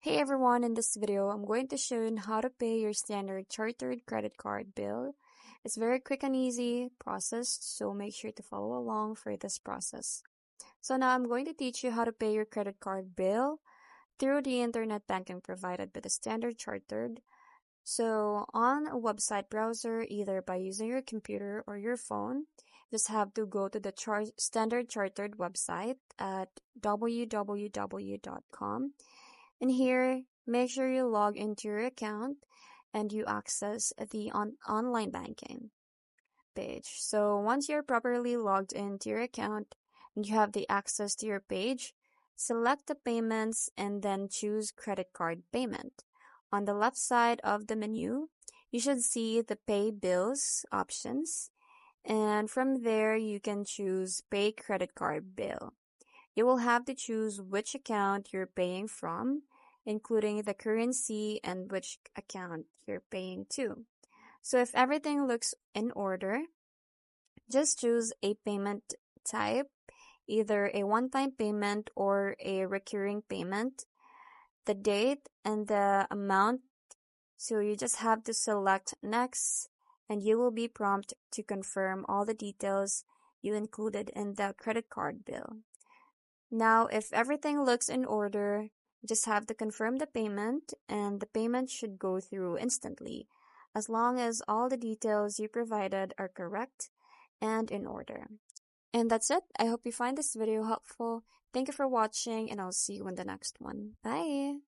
Hey everyone, in this video, I'm going to show you how to pay your standard chartered credit card bill. It's very quick and easy process, so make sure to follow along for this process. So now I'm going to teach you how to pay your credit card bill through the internet banking provided by the Standard Chartered. So on a website browser, either by using your computer or your phone, just have to go to the Standard Chartered website at www.com. And here, make sure you log into your account and you access the online banking page. So once you're properly logged into your account and you have the access to your page, select the payments and then choose credit card payment. On the left side of the menu, you should see the pay bills options. And from there, you can choose pay credit card bill. You will have to choose which account you're paying from, including the currency and which account you're paying to. So if everything looks in order, just choose a payment type, either a one-time payment or a recurring payment, the date and the amount. So you just have to select next and you will be prompted to confirm all the details you included in the credit card bill. Now, if everything looks in order, just have to confirm the payment and the payment should go through instantly, as long as all the details you provided are correct and in order. And that's it. I hope you find this video helpful. Thank you for watching and I'll see you in the next one. Bye!